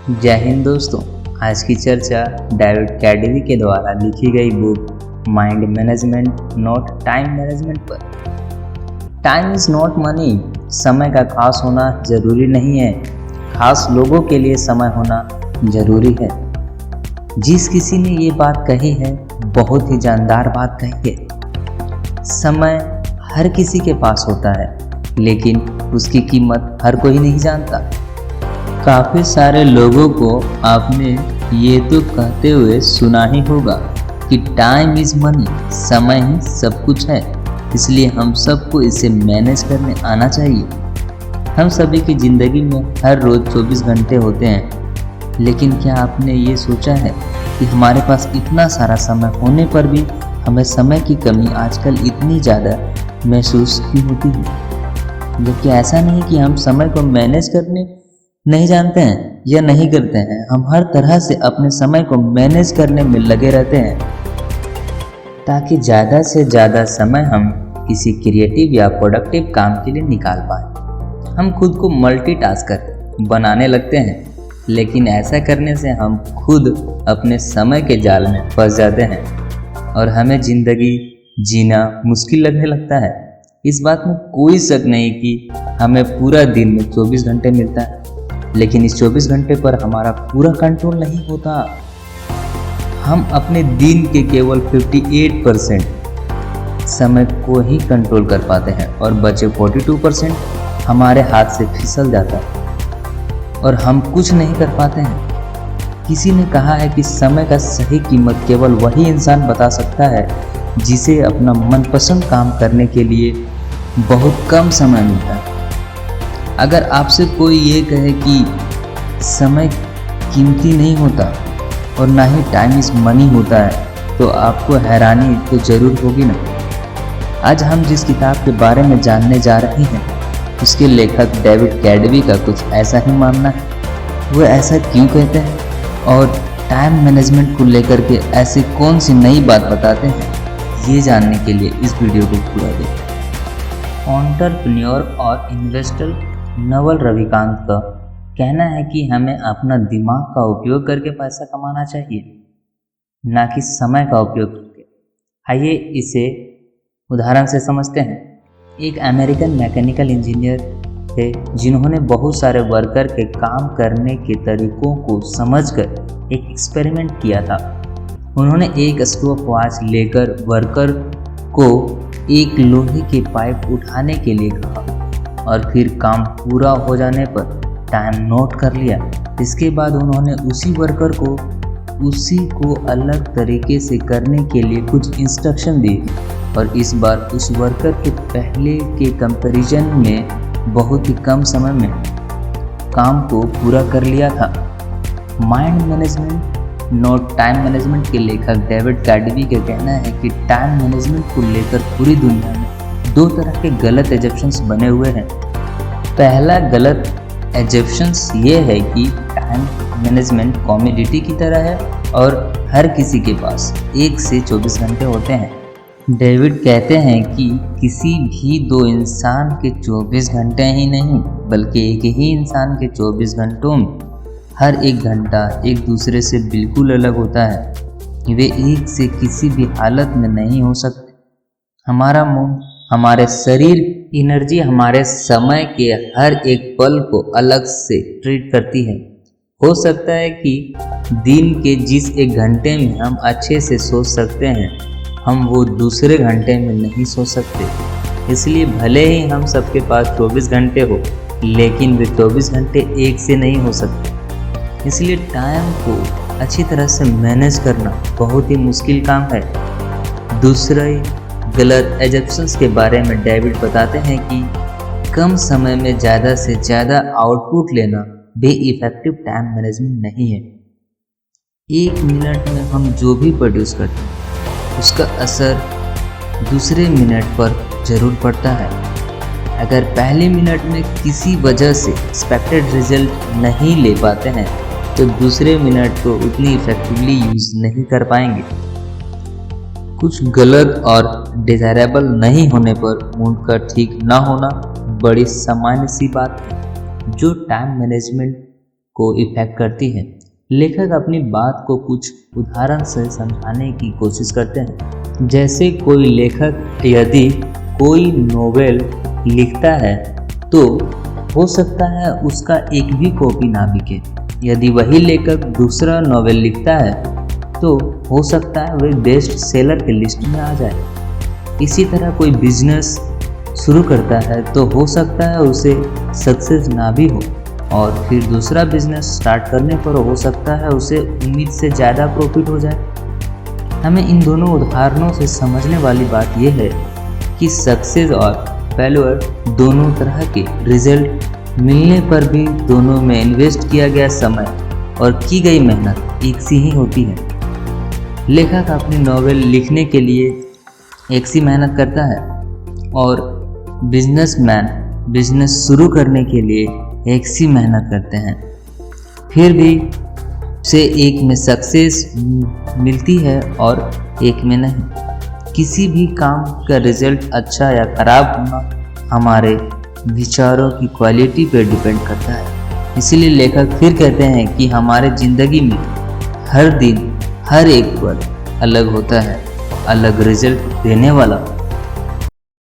जय हिंद दोस्तों। आज की चर्चा डेविड कैडवी के द्वारा लिखी गई book mind management not time management पर। Time is not money. समय का खास होना जरूरी नहीं है, खास लोगों के लिए समय होना जरूरी है। जिस किसी ने ये बात कही है बहुत ही जानदार बात कही है। समय हर किसी के पास होता है, लेकिन उसकी कीमत हर कोई नहीं जानता। काफ़ी सारे लोगों को आपने ये तो कहते हुए सुना ही होगा कि टाइम इज़ मनी, समय ही सब कुछ है, इसलिए हम सबको इसे मैनेज करने आना चाहिए। हम सभी की ज़िंदगी में हर रोज़ 24 घंटे होते हैं, लेकिन क्या आपने ये सोचा है कि हमारे पास इतना सारा समय होने पर भी हमें समय की कमी आजकल इतनी ज़्यादा महसूस क्यों होती है? जबकि ऐसा नहीं कि हम समय को मैनेज करने नहीं जानते हैं या नहीं करते हैं, हम हर तरह से अपने समय को मैनेज करने में लगे रहते हैं ताकि ज़्यादा से ज़्यादा समय हम किसी क्रिएटिव या प्रोडक्टिव काम के लिए निकाल पाए। हम खुद को मल्टीटास्कर बनाने लगते हैं, लेकिन ऐसा करने से हम खुद अपने समय के जाल में फंस जाते हैं और हमें ज़िंदगी जीना मुश्किल लगने लगता है। इस बात में कोई शक नहीं कि हमें पूरा दिन में 24 घंटे मिलता है, लेकिन इस 24 घंटे पर हमारा पूरा कंट्रोल नहीं होता। हम अपने दिन के केवल 58% समय को ही कंट्रोल कर पाते हैं और बचे 42% हमारे हाथ से फिसल जाता है और हम कुछ नहीं कर पाते हैं। किसी ने कहा है कि समय का सही कीमत केवल वही इंसान बता सकता है जिसे अपना मनपसंद काम करने के लिए बहुत कम समय मिलता है। अगर आपसे कोई ये कहे कि समय कीमती नहीं होता और ना ही टाइम इज मनी होता है, तो आपको हैरानी तो ज़रूर होगी ना। आज हम जिस किताब के बारे में जानने जा रहे हैं, उसके लेखक डेविड कैडवी का कुछ ऐसा ही मानना है। वो ऐसा क्यों कहते हैं और टाइम मैनेजमेंट को लेकर के ऐसी कौन सी नई बात बताते हैं, ये जानने के लिए इस वीडियो को पूरा देखें। एंटरप्रेन्योर और इन्वेस्टर नवल रविकांत का कहना है कि हमें अपना दिमाग का उपयोग करके पैसा कमाना चाहिए, ना कि समय का उपयोग करके। आइए इसे उदाहरण से समझते हैं। एक अमेरिकन मैकेनिकल इंजीनियर थे जिन्होंने बहुत सारे वर्कर के काम करने के तरीकों को समझकर एक एक्सपेरिमेंट किया था। उन्होंने एक स्टॉप वॉच लेकर वर्कर को एक लोहे के पाइप उठाने के लिए कहा और फिर काम पूरा हो जाने पर टाइम नोट कर लिया। इसके बाद उन्होंने उसी वर्कर को उसी को अलग तरीके से करने के लिए कुछ इंस्ट्रक्शन दी और इस बार उस वर्कर के पहले के कंपैरिजन में बहुत ही कम समय में काम को पूरा कर लिया था। Mind management not time management के लेखक डेविड कैडवी का कहना है कि टाइम मैनेजमेंट को लेकर पूरी दुनिया में दो तरह के गलत एजम्पशंस बने हुए हैं। पहला गलत एजम्पशंस ये है कि टाइम मैनेजमेंट कॉमोडिटी की तरह है और हर किसी के पास 1 से 24 घंटे होते हैं। डेविड कहते हैं कि किसी भी दो इंसान के 24 घंटे ही नहीं, बल्कि एक ही इंसान के 24 घंटों में हर एक घंटा एक दूसरे से बिल्कुल अलग होता है। वे एक से किसी भी हालत में नहीं हो सकते। हमारा मूड, हमारे शरीर, एनर्जी हमारे समय के हर एक पल को अलग से ट्रीट करती है। हो सकता है कि दिन के जिस एक घंटे में हम अच्छे से सोच सकते हैं, हम वो दूसरे घंटे में नहीं सोच सकते। इसलिए भले ही हम सबके पास 24 घंटे हो, लेकिन वे 24 घंटे एक से नहीं हो सकते। इसलिए टाइम को अच्छी तरह से मैनेज करना बहुत ही मुश्किल काम है। दूसरे गलत एजम्पशंस के बारे में डेविड बताते हैं कि कम समय में ज़्यादा से ज़्यादा आउटपुट लेना भी इफेक्टिव टाइम मैनेजमेंट नहीं है। 1 मिनट में हम जो भी प्रोड्यूस करते हैं उसका असर दूसरे मिनट पर ज़रूर पड़ता है। अगर पहले मिनट में किसी वजह से एक्सपेक्टेड रिजल्ट नहीं ले पाते हैं, तो दूसरे मिनट को उतनी इफेक्टिवली यूज़ नहीं कर पाएंगे। कुछ गलत और डिजायरेबल नहीं होने पर मूड का ठीक ना होना बड़ी सामान्य सी बात है। जो टाइम मैनेजमेंट को इफेक्ट करती है। लेखक अपनी बात को कुछ उदाहरण से समझाने की कोशिश करते हैं। जैसे कोई लेखक यदि कोई नोवेल लिखता है तो हो सकता है उसका एक भी कॉपी ना बिके। यदि वही लेखक दूसरा नोवेल लिखता है तो हो सकता है वह बेस्ट सेलर के लिस्ट में आ जाए। इसी तरह कोई बिजनेस शुरू करता है तो हो सकता है उसे सक्सेस ना भी हो और फिर दूसरा बिजनेस स्टार्ट करने पर हो सकता है उसे उम्मीद से ज़्यादा प्रॉफिट हो जाए। हमें इन दोनों उदाहरणों से समझने वाली बात यह है कि सक्सेस और फेल्योर दोनों तरह के रिजल्ट मिलने पर भी दोनों में इन्वेस्ट किया गया समय और की गई मेहनत एक सी ही होती है। लेखक अपनी नॉवेल लिखने के लिए एक सी मेहनत करता है और बिजनेसमैन बिजनेस शुरू करने के लिए एक सी मेहनत करते हैं, फिर भी से एक में सक्सेस मिलती है और एक में नहीं। किसी भी काम का रिजल्ट अच्छा या खराब होना हमारे विचारों की क्वालिटी पर डिपेंड करता है। इसीलिए लेखक फिर कहते हैं कि हमारे ज़िंदगी में हर दिन हर एक पल अलग होता है, अलग रिजल्ट देने वाला।